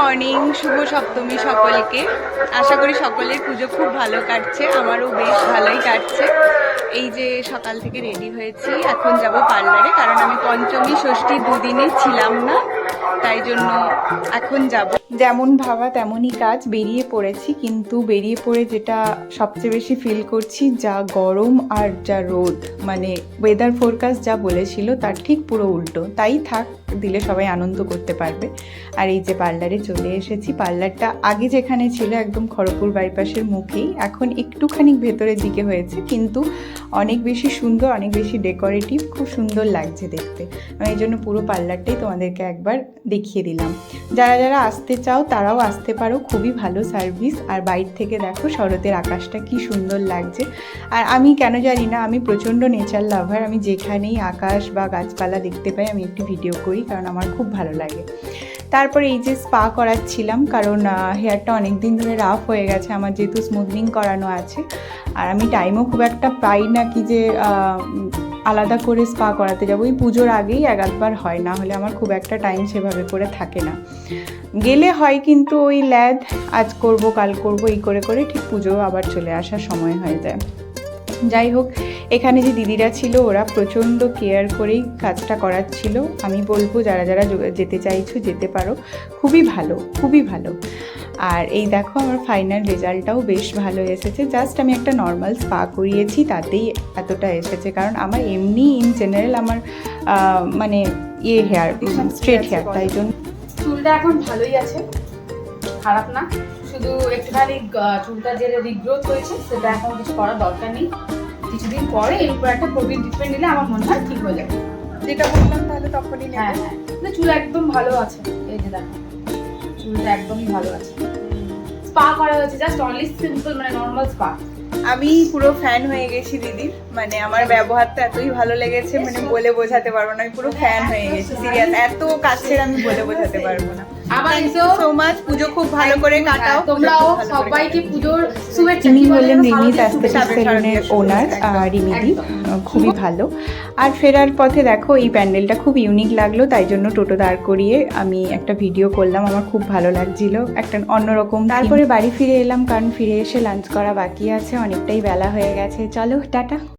Morning, শুভ সপ্তমী সকলকে। আশা করি সকলের পুজো খুব ভালো কাটছে, আমারও বেশ ভালোই কাটছে। এই যে সকাল থেকে রেডি হয়েছি, এখন যাব পার্লারে, কারণ আমি পঞ্চমী ষষ্ঠী দুদিনে ছিলাম না, তাই জন্য এখন যাব। যেমন ভাবা তেমনই কাজ, বেরিয়ে পড়েছি। কিন্তু বেরিয়ে পড়ে যেটা সবচেয়ে বেশি ফিল করছি, যা গরম আর যা রোদ, মানে ওয়েদার ফোরকাস্ট যা বলেছিল তার ঠিক পুরো উল্টো। তাই থাক, দিলে সবাই আনন্দ করতে পারবে। আর এই যে পার্লারে চলে এসেছি, পার্লারটা আগে যেখানে ছিল একদম খড়গপুর বাইপাসের মুখেই, এখন একটুখানি ভেতরের দিকে হয়েছে, কিন্তু অনেক বেশি সুন্দর, অনেক বেশি ডেকোরেটিভ, খুব সুন্দর লাগছে দেখতে। আমি এই জন্য পুরো পার্লারটাই তোমাদেরকে একবার দেখিয়ে দিলাম। যারা যারা আসতে চাও তারাও আসতে পারো, খুবই ভালো সার্ভিস। আর বাইরে থেকে দেখো শরতের আকাশটা কি সুন্দর লাগছে। আর আমি কেন জানি না, আমি প্রচণ্ড নেচার লাভার, আমি যেখানেই আকাশ বা গাছপালা দেখতে পাই আমি একটু ভিডিও করি, কারণ আমার খুব ভালো লাগে। তারপরে এই যে স্পা করাচ্ছিলাম, কারণ হেয়ারটা অনেক দিন ধরে রাফ হয়ে গেছে আমার, যেহেতু স্মুথনিং করানো আছে। আর আমি টাইমও খুব একটা পাই না কি যে আলাদা করে স্পা করাতে যাবো। ওই পুজোর আগেই এক আধবার হয়, না হলে আমার খুব একটা টাইম সেভাবে করে থাকে না। গেলে হয়, কিন্তু ওই ল্যাদ আজ করব কাল করব এই করে করে ঠিক পুজো আবার চলে আসার সময় হয়ে যায়। যাই হোক, এখানে যে দিদিরা ছিল ওরা প্রচণ্ড কেয়ার করেই কাজটা করাচ্ছিল। আমি বলবো যারা যারা যেতে চাইছো যেতে পারো, খুবই ভালো, খুবই ভালো। আর এই দেখো আমার ফাইনাল রেজাল্টটাও বেশ ভালো এসেছে। জাস্ট আমি একটা নর্মাল স্পা করিয়েছি, তাতেই এতটা এসেছে। কারণ আমার এমনি ইন জেনারেল আমার মানে হেয়ার স্ট্রেট হেয়ার, তাই জন্য চুলটা এখন ভালোই আছে, খারাপ না। শুধু একটুখানি চুলটা যে রিগ্রোথ হয়েছে সেটা এখন কিছু করার দরকার নেই। কিছুদিন পরে এরপর একটা প্রোটিন ট্রিটমেন্ট নিলে আমার মনে হয় ঠিক হয়ে যাবে। যেটা বললাম তাহলে তখনই হ্যাঁ হ্যাঁ, চুল একদম ভালো আছে। এই যে দেখো চুলটা একদমই ভালো আছে। স্পা করা হয়েছে, জাস্ট অনলি সিম্পল মানে নর্মাল স্পা। আমি পুরো ফ্যান হয়ে গেছি দিদির, মানে আমার ব্যবহারটা এতই ভালো লেগেছে, মানে বলে বোঝাতে পারবো না। আমি পুরো ফ্যান হয়ে গেছি, সিরিয়াস, এত কাছের আমি বলে বোঝাতে পারবো না। সো মাচ, পুজো খুব ভালো করে কাটাও তোমরাও। সবাইকে পুজোর শুভেচ্ছা। তিনি হলেন রিমি অ্যাস্থেটিক সেলুনের ওনার, রিমিদি, খুবই ভালো। আর ফেরার পথে দেখো এই প্যান্ডেলটা খুব ইউনিক লাগলো, তাই জন্য টোটো দাঁড় করিয়ে আমি একটা ভিডিও করলাম। আমার খুব ভালো লাগছিল, একটা অন্যরকম। তারপরে বাড়ি ফিরে এলাম, কারণ ফিরে এসে লাঞ্চ করা বাকি আছে, অনেকটাই বেলা হয়ে গেছে। চলো টাটা।